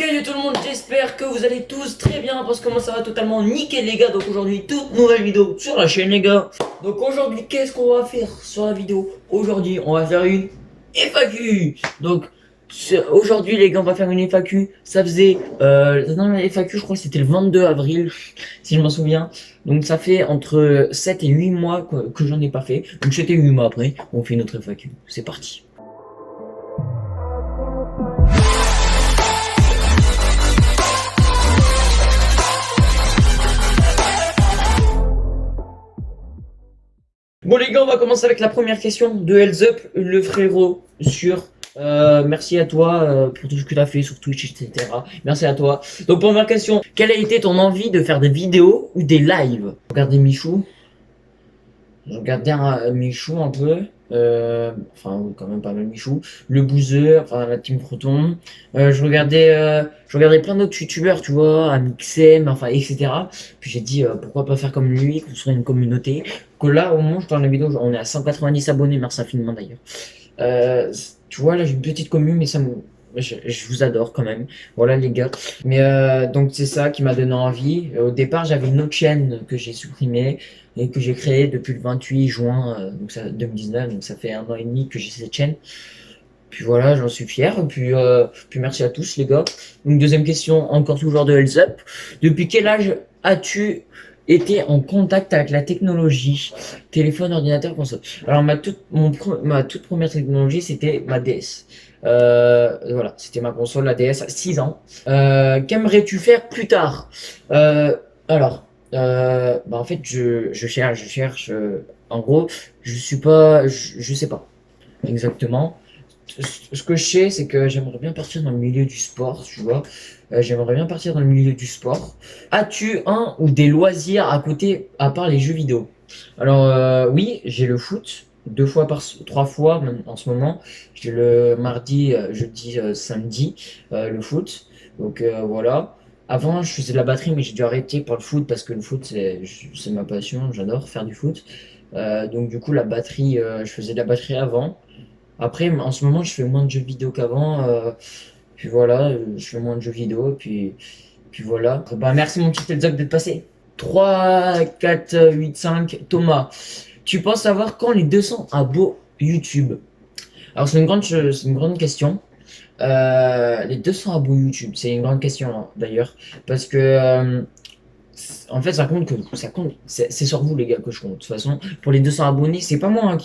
Salut tout le monde, j'espère que vous allez tous très bien parce que moi ça va totalement nickel les gars. Donc aujourd'hui toute nouvelle vidéo sur la chaîne les gars. Donc aujourd'hui qu'est-ce qu'on va faire sur la vidéo? Aujourd'hui on va faire une FAQ. Donc aujourd'hui les gars on va faire une FAQ. Ça faisait la dernière FAQ je crois que c'était le 22 avril si je m'en souviens. Donc ça fait entre 7 et 8 mois que j'en ai pas fait. Donc c'était 8 mois après on fait notre FAQ. C'est parti. Bon les gars, on va commencer avec la première question de Heads Up, le frérot sur merci à toi pour tout ce que tu as fait sur Twitch, etc. Merci à toi. Donc première question, quelle a été ton envie de faire des vidéos ou des lives? Regardez Michou. Je regardais Michou un peu. Enfin quand même pas mal Michou. Le Bouzeux, enfin la Team Croton. Je regardais plein d'autres youtubeurs, tu vois, Amixem, enfin etc. Puis j'ai dit pourquoi pas faire comme lui, construire une communauté. Que là au moment où je tourne la vidéo, on est à 190 abonnés, merci infiniment d'ailleurs. Tu vois là j'ai une petite commune mais ça me... Je vous adore quand même, voilà les gars. Mais donc c'est ça qui m'a donné envie. Au départ j'avais une autre chaîne que j'ai supprimée et que j'ai créée depuis le 28 juin donc ça, 2019, donc ça fait 1 an et demi que j'ai cette chaîne. Puis voilà, j'en suis fier. Puis merci à tous les gars. Donc deuxième question, encore toujours de Health Up. Depuis quel âge as-tu été en contact avec la technologie? Téléphone, ordinateur, console. Alors ma toute première technologie c'était ma DS. Voilà, c'était ma console, la DS à 6 ans. Qu'aimerais-tu faire plus tard? Alors, en fait, je cherche. En gros, je suis pas, je sais pas exactement. Ce que je sais, c'est que j'aimerais bien partir dans le milieu du sport, tu vois. J'aimerais bien partir dans le milieu du sport. As-tu un ou des loisirs à côté, à part les jeux vidéo? Alors, oui, j'ai le foot, 3 fois en ce moment. J'ai le mardi, jeudi, samedi, le foot. Donc, voilà. Avant, je faisais de la batterie, mais j'ai dû arrêter par le foot parce que le foot, c'est ma passion. J'adore faire du foot. Donc, du coup, la batterie, je faisais de la batterie avant. Après, en ce moment, je fais moins de jeux vidéo qu'avant. Puis voilà, je fais moins de jeux vidéo. Puis voilà. Bah, merci mon petit Elzok d'être passé. 3, 4, 8, 5. Thomas, tu penses savoir quand les 200 abos YouTube? Alors, c'est une grande question. Les 200 abos YouTube, c'est une grande question hein, d'ailleurs. Parce que en fait, ça compte, c'est sur vous les gars que je compte. De toute façon, pour les 200 abonnés, c'est pas moi hein,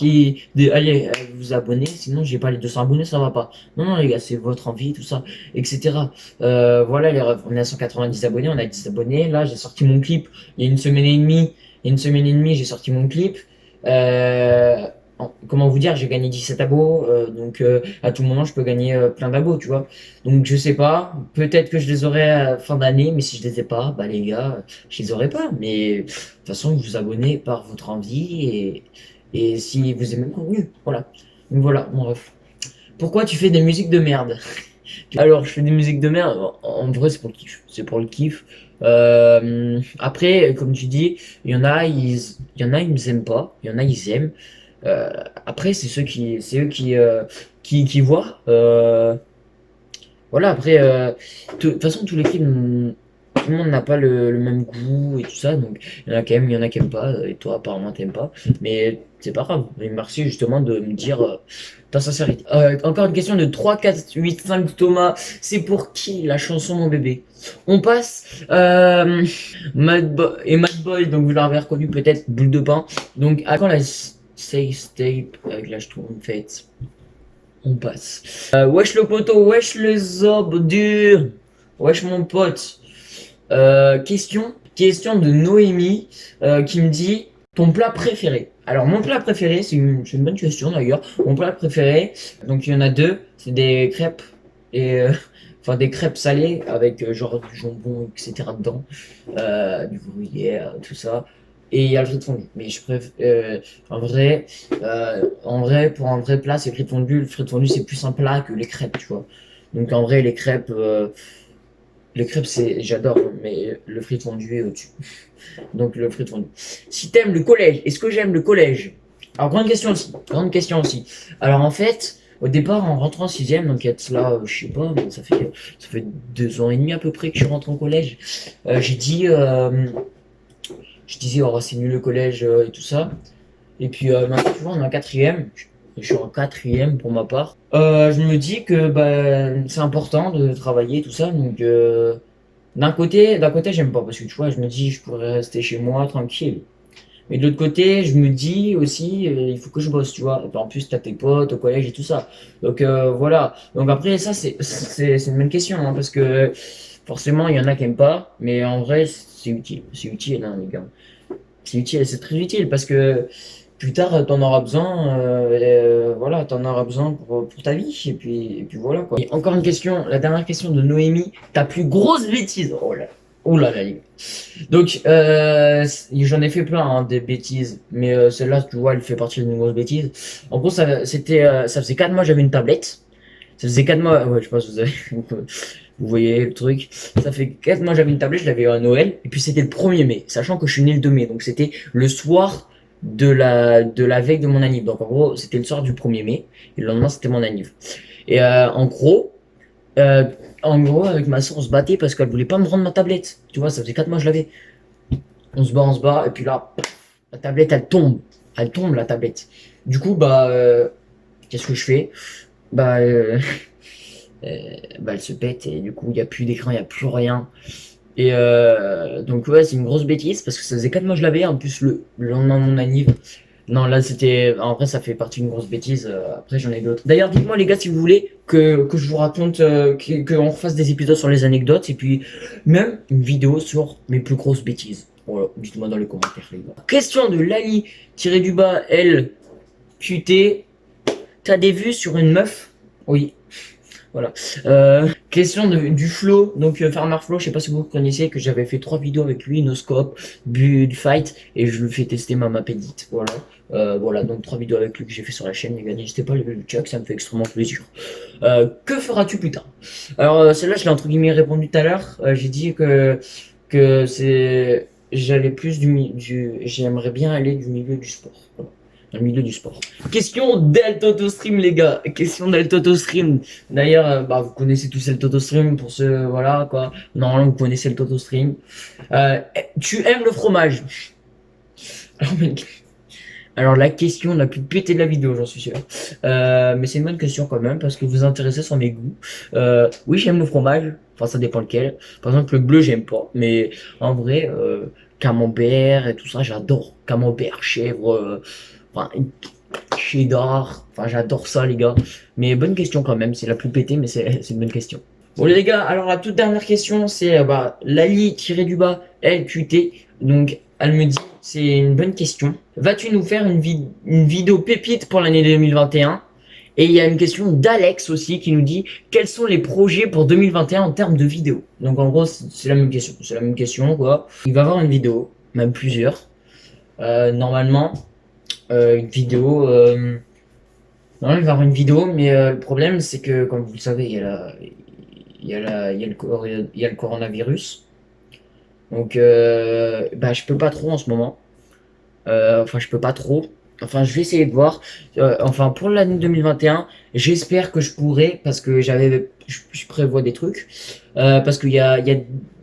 allez, vous abonner, sinon j'ai pas les 200 abonnés, ça va pas. Non, non les gars, c'est votre envie, tout ça, etc. Voilà, on est à 190 abonnés, on a 10 abonnés. Là, j'ai sorti mon clip il y a une semaine et demie. Il y a une semaine et demie, j'ai sorti mon clip. Comment vous dire, j'ai gagné 17 abos, donc à tout moment je peux gagner plein d'abos, tu vois. Donc je sais pas, peut-être que je les aurai à fin d'année, mais si je les ai pas, bah les gars, je les aurai pas. Mais de toute façon, vous vous abonnez par votre envie et si vous aimez le contenu, voilà. Donc voilà, mon ref. Pourquoi tu fais des musiques de merde? Alors, je fais des musiques de merde. En vrai, c'est pour le kiff. C'est pour le kiff. Après, comme tu dis, il y en a, ils me aiment pas. Il y en a, ils aiment. Après, c'est eux qui voient. Voilà, après, de toute façon, tous les films, tout le monde n'a pas le même goût et tout ça, donc il y en a qui aiment, il y en a qui aiment pas, et toi, apparemment, t'aimes pas, mais c'est pas grave. Et merci justement de me dire ta sincérité. Encore une question de 3, 4, 8, 5 Thomas, c'est pour qui la chanson Mon bébé? On passe Mad Boy, donc vous l'avez reconnu peut-être, Boule de pain. Donc, à quand la Safe Tape avec la Schtroumpfette? On passe. Wesh le poteau, wesh le zob dur, wesh mon pote. Question de Noémie qui me dit ton plat préféré. Alors mon plat préféré, c'est une bonne question d'ailleurs. Mon plat préféré, donc il y en a deux, c'est des crêpes et enfin des crêpes salées avec genre du jambon etc dedans, du gruyère, tout ça. Et il y a le frites fondu. Mais je préfère en vrai pour un vrai plat c'est le frites fondu. Le frites fondu c'est plus un plat que les crêpes, tu vois. Donc en vrai les crêpes, c'est, j'adore, mais le frites fondu est au-dessus. Donc le frites fondu. Si t'aimes le collège, est-ce que j'aime le collège? Alors grande question aussi, grande question aussi. Alors en fait, Au départ, en rentrant en sixième, donc il y a de cela, je sais pas, mais ça fait 2 ans et demi à peu près que je rentre en collège. J'ai dit, je disais, oh, c'est nul le collège et tout ça. Et puis maintenant, tu vois, on est en quatrième. Je suis en quatrième pour ma part. Je me dis que bah, c'est important de travailler tout ça. Donc d'un côté, j'aime pas parce que tu vois, je me dis, je pourrais rester chez moi tranquille. Mais de l'autre côté, je me dis aussi, il faut que je bosse, tu vois. Et puis en plus, t'as tes potes au collège et tout ça. Donc voilà. Donc après, ça, c'est une bonne question, hein, parce que forcément, il y en a qui aiment pas. Mais en vrai, c'est utile. C'est utile, hein, les gars. C'est utile, c'est très utile parce que plus tard, t'en auras besoin. Voilà, t'en auras besoin pour ta vie. Et puis voilà, quoi. Et encore une question, la dernière question de Noémie. Ta plus grosse bêtise. Oh là là, les gars. Donc, j'en ai fait plein, hein, des bêtises, mais celle-là, tu vois, elle fait partie d'une grosse bêtise. En gros, ça faisait 4 mois que j'avais une tablette. Ça faisait 4 mois, ouais, je pense que vous avez, vous voyez le truc. Ça fait 4 mois que j'avais une tablette, je l'avais eu à Noël, et puis c'était le 1er mai, sachant que je suis né le 2 mai, donc c'était le soir de la veille de mon anniv. Donc en gros, c'était le soir du 1er mai, et le lendemain, c'était mon anniv. Et euh, en gros, avec ma soeur, on se battait parce qu'elle voulait pas me rendre ma tablette. Tu vois, ça faisait 4 mois que je l'avais. On se bat, et puis là, la tablette, elle tombe. Elle tombe, la tablette. Du coup, bah, qu'est-ce que je fais? Bah, bah, elle se pète, et du coup, il n'y a plus d'écran, il n'y a plus rien. Et donc, ouais, c'est une grosse bêtise, parce que ça faisait 4 mois que je l'avais, en plus, le lendemain de mon anniv. Non, là, c'était. En vrai, ça fait partie d'une grosse bêtise. Après, j'en ai d'autres. D'ailleurs, dites-moi, les gars, si vous voulez que je vous raconte, qu'on refasse des épisodes sur les anecdotes, et puis même une vidéo sur mes plus grosses bêtises. Voilà, dites-moi dans les commentaires, les gars. Question de Lali, tiré du bas, L, QT. T'as des vues sur une meuf? Oui. Voilà. Question du Flo, donc Farmer Flo, je sais pas si vous connaissez, que j'avais fait 3 vidéos avec lui, no scope, du fight, et je lui fais tester ma map edit. Voilà. Voilà, donc 3 vidéos avec lui que j'ai fait sur la chaîne, les gars, n'hésitez pas à lever le check, ça me fait extrêmement plaisir. Que feras-tu plus tard? Alors, celle-là, je l'ai entre guillemets répondu tout à l'heure. J'ai dit que c'est. J'allais plus j'aimerais bien aller du milieu du sport. Voilà. Dans le milieu du sport. Question d'Eltotostream, les gars. Question d'Eltotostream. D'ailleurs, bah, vous connaissez tous Eltotostream pour ceux, voilà, quoi. Normalement, vous connaissez le Totostream. Tu aimes le fromage? Alors, alors, la question la plus pétée de la vidéo, j'en suis sûr. Mais c'est une bonne question quand même, parce que vous vous intéressez sur mes goûts. Oui, j'aime le fromage. Enfin, ça dépend lequel. Par exemple, le bleu, j'aime pas. Mais en vrai, camembert et tout ça, j'adore. Camembert, chèvre, enfin, cheddar. Enfin, j'adore ça, les gars. Mais bonne question quand même. C'est la plus pétée, mais c'est une bonne question. Bon, les gars, alors la toute dernière question, c'est bah, Lali tiré du bas LQT. Donc, elle me dit, c'est une bonne question. Vas-tu nous faire une vidéo pépite pour l'année 2021? Et il y a une question d'Alex aussi qui nous dit, quels sont les projets pour 2021 en termes de vidéo? Donc, en gros, c'est la même question. C'est la même question, quoi. Il va y avoir une vidéo, même plusieurs. Normalement, une vidéo. Non, il va y avoir une vidéo, mais le problème, c'est que, comme vous le savez, il y a le coronavirus. Donc, bah, je peux pas trop en ce moment. Enfin, je peux pas trop. Enfin, je vais essayer de voir. Enfin, pour l'année 2021, j'espère que je pourrai, parce que je prévois des trucs. Parce il y a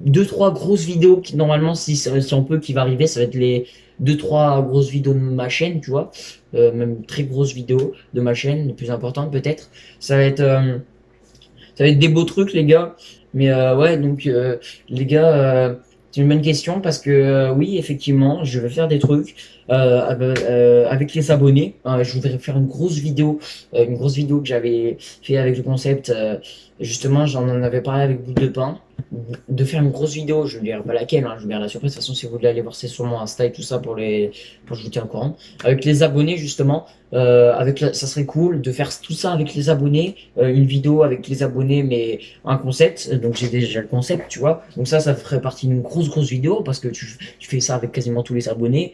2-3 grosses vidéos qui, normalement, si on peut, qui va arriver, ça va être les 2-3 grosses vidéos de ma chaîne, tu vois. Même très grosses vidéos de ma chaîne, les plus importantes peut-être. Ça va être, euh, ça va être des beaux trucs, les gars. Mais ouais, donc, les gars, c'est une bonne question parce que oui, effectivement, je vais faire des trucs avec les abonnés. Je voudrais faire une grosse vidéo que j'avais fait avec le concept. Justement, j'en en avais parlé avec Bout de Pain. De faire une grosse vidéo, je ne dirai pas laquelle, hein, je vous dirai la surprise. De toute façon, si vous voulez aller voir, c'est sur mon Insta et tout ça pour je vous tiens au courant. Avec les abonnés, justement, ça serait cool de faire tout ça avec les abonnés, une vidéo avec les abonnés, mais un concept. Donc j'ai déjà le concept, tu vois. Donc ça ferait partie d'une grosse vidéo parce que tu fais ça avec quasiment tous les abonnés.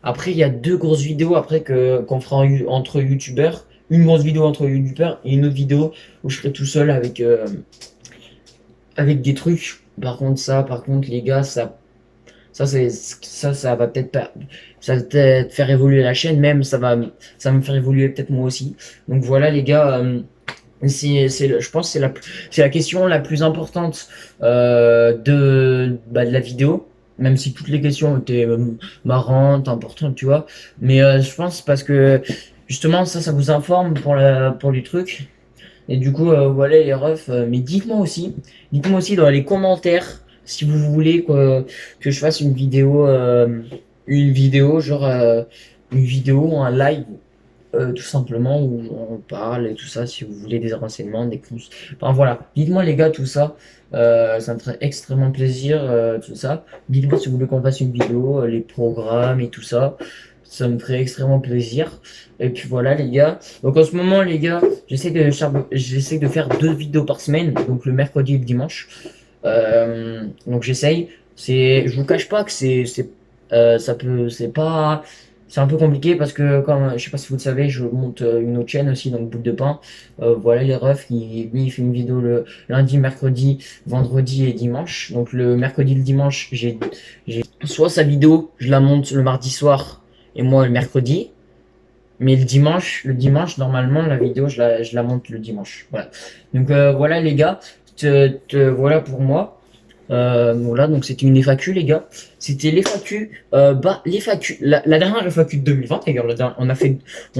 Après, il y a 2 grosses vidéos après qu'on fera entre youtubeurs. Une grosse vidéo entre youtubeurs et une autre vidéo où je serai tout seul avec des trucs. Par contre, les gars, Ça va peut-être pas, ça va peut-être faire évoluer la chaîne, même ça va me faire évoluer peut-être moi aussi. Donc voilà les gars, je pense que c'est la question la plus importante de la vidéo, même si toutes les questions étaient marrantes, importantes, tu vois. Mais je pense parce que justement ça vous informe pour les trucs. Et du coup, voilà les refs. Mais dites-moi aussi dans les commentaires si vous voulez que je fasse une vidéo genre une vidéo, un live tout simplement, où on parle et tout ça, si vous voulez des renseignements, des cons. Enfin voilà, dites-moi les gars tout ça, ça me ferait extrêmement plaisir, tout ça. Dites-moi si vous voulez qu'on fasse une vidéo, les programmes et tout ça me ferait extrêmement plaisir. Et puis voilà les gars. Donc en ce moment les gars, j'essaie de faire 2 vidéos par semaine, donc le mercredi et le dimanche. Donc j'essaye. Je vous cache pas que c'est pas, c'est un peu compliqué parce que comme, je sais pas si vous le savez, je monte une autre chaîne aussi, donc Boule de Pain. Voilà les refs, lui il fait une vidéo le lundi, mercredi, vendredi et dimanche. Donc le mercredi, le dimanche, j'ai soit sa vidéo, je la monte le mardi soir et moi le mercredi. Mais le dimanche, normalement, la vidéo, je la monte le dimanche. Voilà. Donc voilà les gars, voilà pour moi. Voilà, donc c'était une FAQ, les gars. C'était l'FAQ, l'FAQ, la dernière FAQ de 2020, d'ailleurs, on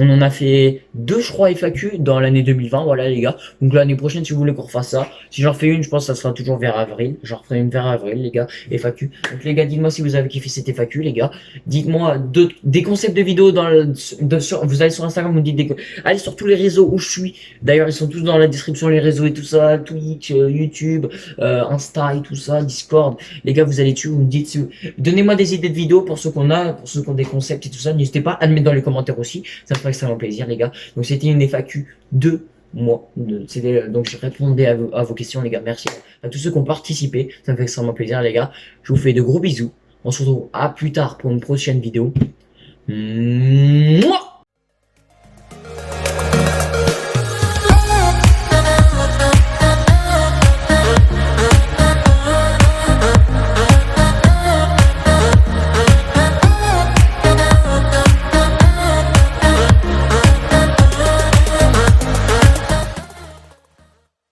en a fait deux, je crois, FAQ dans l'année 2020, voilà, les gars. Donc l'année prochaine, si vous voulez qu'on refasse ça, si j'en fais une, je pense que ça sera toujours vers avril. J'en referai une vers avril, les gars, FAQ. Donc les gars, dites-moi si vous avez kiffé cette FAQ, les gars. Dites-moi des concepts de vidéos vous allez sur Instagram, vous me dites allez sur tous les réseaux où je suis. D'ailleurs, ils sont tous dans la description, les réseaux et tout ça, Twitch, YouTube, Insta et tout ça, Discord. Les gars, vous allez dessus, vous me dites donnez-moi des idées de vidéos pour ceux pour ceux qui ont des concepts et tout ça. N'hésitez pas à le mettre dans les commentaires aussi. Ça me ferait extrêmement plaisir, les gars. Donc, c'était une FAQ de moi. Donc, je répondais à vos questions, les gars. Merci à tous ceux qui ont participé. Ça me fait extrêmement plaisir, les gars. Je vous fais de gros bisous. On se retrouve à plus tard pour une prochaine vidéo. Mouah.